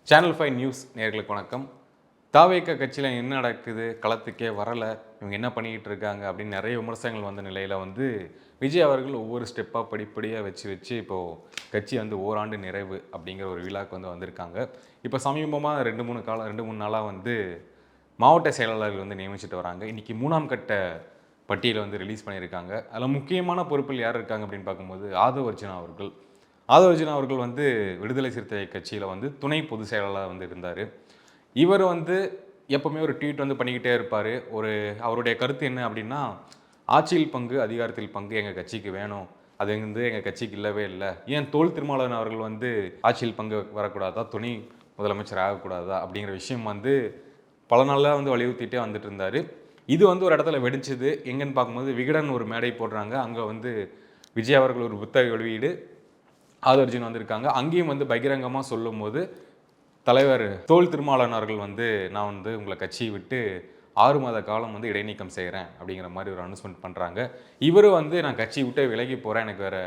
Channel 5 news நேயர்களுக்கு வணக்கம். தாவேகா கட்சியில் என்ன நடக்குது, களத்துக்கே வரலை, இவங்க என்ன பண்ணிக்கிட்டு இருக்காங்க அப்படின்னு நிறைய விமர்சனங்கள் வந்த நிலையில் விஜய் அவர்கள் ஒவ்வொரு ஸ்டெப்பாக படிப்படியாக வச்சு இப்போது கட்சி ஓராண்டு நிறைவு அப்படிங்கிற ஒரு விழாக்கு வந்திருக்காங்க. இப்போ சமீபமாக ரெண்டு மூணு நாளாக மாவட்ட செயலாளர்கள் நியமிச்சுட்டு வராங்க. இன்றைக்கி 3ஆம் கட்ட பட்டியலை ரிலீஸ் பண்ணியிருக்காங்க. அதில் முக்கியமான பொறுப்பில் யார் இருக்காங்க அப்படின்னு பார்க்கும்போது ஆதவ் அர்ஜுனா அவர்கள். ஆதவ் அவர்கள் விடுதலை சிறுத்தை கட்சியில் துணை பொதுச் செயலாளர் இருந்தார். இவர் எப்போவுமே ஒரு ட்வீட் பண்ணிக்கிட்டே இருப்பார். அவருடைய கருத்து என்ன அப்படின்னா, ஆட்சியில் பங்கு அதிகாரத்தில் பங்கு எங்கள் கட்சிக்கு வேணும், அது எங்கள் கட்சிக்கு இல்லவே இல்லை. ஏன் தோல் திருமாவளவன் அவர்கள் ஆட்சியில் பங்கு வரக்கூடாதா, துணை முதலமைச்சர் ஆகக்கூடாதா அப்படிங்கிற விஷயம் பல நாளாக வலியுறுத்திட்டே வந்துட்டு இருந்தார். இது ஒரு இடத்துல வெடிச்சது. எங்கன்னு பார்க்கும்போது விகடன் ஒரு மேடை போடுறாங்க. அங்கே விஜய் அவர்கள் ஒரு புத்தக வெளியீடு, ஆதவ் அர்ஜுன் வந்திருக்காங்க. அங்கேயும் பகிரங்கமாக சொல்லும் போது தலைவர் தோல் திருமாவளவன் அவர்கள் நான் உங்களை கட்சியை விட்டு 6 மாத காலம் இடைநீக்கம் செய்கிறேன் அப்படிங்கிற மாதிரி ஒரு அனௌன்ஸ்மெண்ட் பண்ணுறாங்க. இவர் நான் கட்சியை விட்டு விலகி போகிறேன், எனக்கு வேறு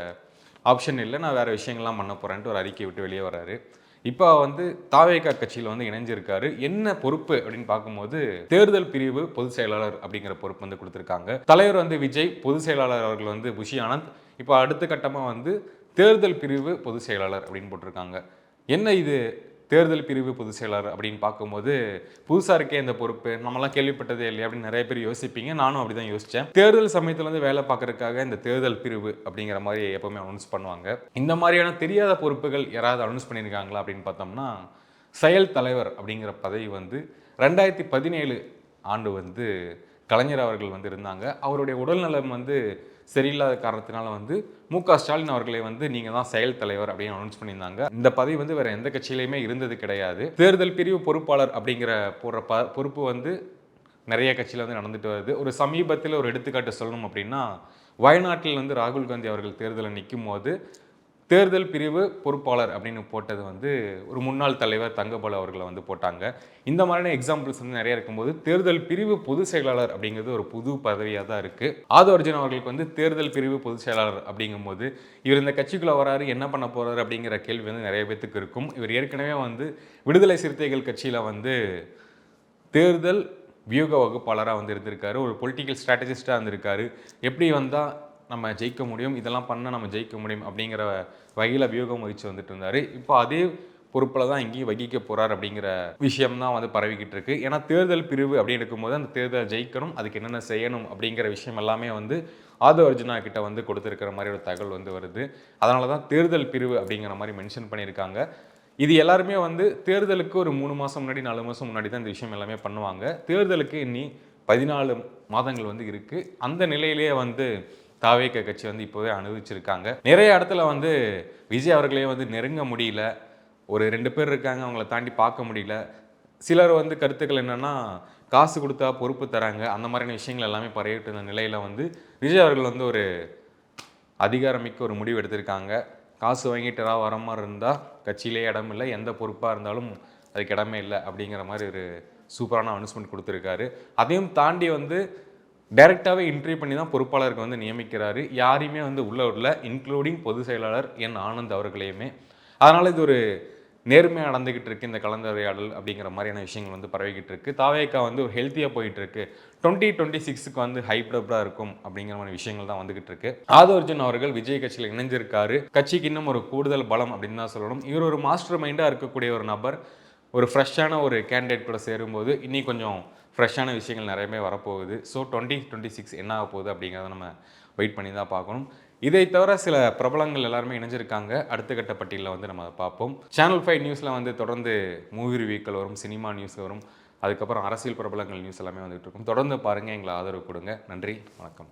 ஆப்ஷன் இல்லை, நான் வேறு விஷயங்கள்லாம் பண்ண போகிறேன்ட்டு ஒரு அறிக்கையை விட்டு வெளியே வர்றாரு. இப்போ தாவேகா கட்சியில் இணைஞ்சிருக்காரு. என்ன பொறுப்பு அப்படின்னு பார்க்கும்போது தேர்தல் பிரிவு பொதுச் செயலாளர் அப்படிங்கிற பொறுப்பு கொடுத்துருக்காங்க. தலைவர் விஜய், பொதுச் செயலாளர் அவர்கள் புஷி ஆனந்த். இப்போ அடுத்த கட்டமாக தேர்தல் பிரிவு பொதுச் செயலாளர் அப்படின்னு போட்டிருக்காங்க. என்ன இது தேர்தல் பிரிவு பொதுச் செயலாளர் அப்படின்னு பார்க்கும்போது புதுசாக இருக்கே இந்த பொறுப்பு, நம்மளாம் கேள்விப்பட்டதே இல்லையா அப்படின்னு நிறைய பேர் யோசிப்பீங்க. நானும் அப்படி தான் யோசித்தேன். தேர்தல் சமயத்தில் வேலை பார்க்கறதுக்காக இந்த தேர்தல் பிரிவு அப்படிங்கிற மாதிரி எப்போவுமே அனௌன்ஸ் பண்ணுவாங்க. இந்த மாதிரியான தெரியாத பொறுப்புகள் யாராவது அனௌன்ஸ் பண்ணியிருக்காங்களா அப்படின்னு பார்த்தோம்னா, செயல் தலைவர் அப்படிங்கிற பதவி 2017 ஆண்டு கலைஞர் அவர்கள் இருந்தாங்க. அவருடைய உடல்நலம் சரியில்லாத காரணத்தினால மு.க. ஸ்டாலின் அவர்களை நீங்கள் தான் செயல் தலைவர் அப்படின்னு அனௌன்ஸ் பண்ணியிருந்தாங்க. இந்த பதவி வேறு எந்த கட்சியிலையுமே இருந்தது கிடையாது. தேர்தல் பிரிவு பொறுப்பாளர் அப்படிங்கிற பொறுப்பு நிறைய கட்சியில் நடந்துட்டு வருது. ஒரு சமீபத்தில் ஒரு எடுத்துக்காட்டு சொல்லணும் அப்படின்னா, வயநாட்டில் ராகுல் காந்தி அவர்கள் தேர்தலில் நிற்கும் போது தேர்தல் பிரிவு பொறுப்பாளர் அப்படின்னு போட்டது ஒரு முன்னாள் தலைவர் தங்கபாலு அவர்களை போட்டாங்க. இந்த மாதிரியான எக்ஸாம்பிள்ஸ் நிறைய இருக்கும்போது தேர்தல் பிரிவு பொதுச் செயலாளர் அப்படிங்கிறது ஒரு புது பதவியாக தான் இருக்குது. ஆதவ் அர்ஜுன் அவர்களுக்கு தேர்தல் பிரிவு பொதுச் செயலாளர் அப்படிங்கும்போது இவர் இந்த கட்சிக்குள்ளே வராரு, என்ன பண்ண போகிறாரு அப்படிங்கிற கேள்வி நிறைய பேத்துக்கு இருக்கும். இவர் ஏற்கனவே விடுதலை சிறுத்தைகள் கட்சியில் தேர்தல் வியூக வகுப்பாளராக இருந்திருக்காரு. ஒரு பொலிட்டிக்கல் ஸ்ட்ராட்டஜிஸ்டாக இருந்திருக்காரு. எப்படி வந்தால் நம்ம ஜெயிக்க முடியும், இதெல்லாம் பண்ணால் நம்ம ஜெயிக்க முடியும் அப்படிங்கிற வகையில் வியூகம் வகிச்சு இருந்தார். இப்போ அதே பொறுப்பில் தான் இங்கேயும் வகிக்க போகிறார் அப்படிங்கிற விஷயம் தான் பரவிக்கிட்டு இருக்கு. ஏன்னா தேர்தல் பிரிவு அப்படின்னு இருக்கும்போது அந்த தேர்தலை ஜெயிக்கணும், அதுக்கு என்னென்ன செய்யணும் அப்படிங்கிற விஷயம் எல்லாமே ஆதவ் அர்ஜுனா கிட்ட கொடுத்துருக்கிற மாதிரி ஒரு தகவல் வருது. அதனால தான் தேர்தல் பிரிவு அப்படிங்கிற மாதிரி மென்ஷன் பண்ணியிருக்காங்க. இது எல்லாருமே தேர்தலுக்கு ஒரு 3 மாதம் முன்னாடி 4 மாதம் முன்னாடி தான் இந்த விஷயம் எல்லாமே பண்ணுவாங்க. தேர்தலுக்கு இன்னி 14 மாதங்கள் இருக்குது. அந்த நிலையிலேயே தாவேகா கட்சி இப்போவே அனுபவிச்சிருக்காங்க. நிறைய இடத்துல விஜய் அவர்களே நெருங்க முடியல. ஒரு 2 பேர் இருக்காங்க, அவங்கள தாண்டி பார்க்க முடியல. சிலர் கருத்துக்கள் என்னென்னா, காசு கொடுத்தா பொறுப்பு தராங்க, அந்த மாதிரியான விஷயங்கள் எல்லாமே பரவிட்டு இருந்த நிலையில் விஜய் அவர்கள் ஒரு அதிகாரமிக்க ஒரு முடிவு எடுத்திருக்காங்க. காசு வாங்கிட்டு வர மாதிரி இருந்தால் கட்சியிலே இடம் இல்லை, எந்த பொறுப்பாக இருந்தாலும் அதுக்கு இடமே இல்லை அப்படிங்கிற மாதிரி ஒரு சூப்பரான அனௌன்ஸ்மெண்ட் கொடுத்துருக்காரு. அதையும் தாண்டி டைரெக்டாகவே இன்டர்வியூ பண்ணி தான் பொறுப்பாளருக்கு நியமிக்கிறாரு. யாரையுமே உள்ளே விடல, இன்க்ளூடிங் பொதுச் செயலாளர் என் ஆனந்த் அவர்களையுமே. அதனால் இது ஒரு நேர்மையாக நடந்துக்கிட்டு இருக்குது இந்த கலந்துரையாடல் அப்படிங்கிற மாதிரியான விஷயங்கள் பரவிக்கிட்டு இருக்குது. தாவேகா ஒரு ஹெல்த்தியாக போயிட்டுருக்கு. 2026க்கு ஹைப்டப்டாக இருக்கும் அப்படிங்கிற மாதிரி விஷயங்கள் தான் வந்துகிட்டு இருக்கு. ஆதவ் அர்ஜுன் அவர்கள் விஜய் கட்சியில் இணைஞ்சிருக்காரு. கட்சிக்கு இன்னும் ஒரு கூடுதல் பலம் அப்படின்னு தான் சொல்லணும். இவர் ஒரு மாஸ்டர் மைண்டாக இருக்கக்கூடிய ஒரு நபர். ஒரு ஃப்ரெஷ்ஷான ஒரு கேண்டிடேட் கூட சேரும்போது இன்னும் கொஞ்சம் ஃப்ரெஷ்ஷான விஷயங்கள் நிறையவே வரப்போகுது. ஸோ 2026 என்ன ஆக போகுது அப்படிங்கிறத நம்ம வெயிட் பண்ணி தான் பார்க்கணும். இதை தவிர சில பிரபலங்கள் எல்லாருமே இணைஞ்சிருக்காங்க. அடுத்த கட்ட பட்டியலில் நம்ம அதை பார்ப்போம். சேனல் 5 நியூஸில் தொடர்ந்து மூவி ரிவ்யூக்கள் வரும், சினிமா நியூஸ் வரும், அதுக்கப்புறம் அரசியல் பிரபலங்கள் நியூஸ் எல்லாமே வந்துட்டு இருக்கும். தொடர்ந்து பாருங்கள், எங்களை ஆதரவு கொடுங்க. நன்றி, வணக்கம்.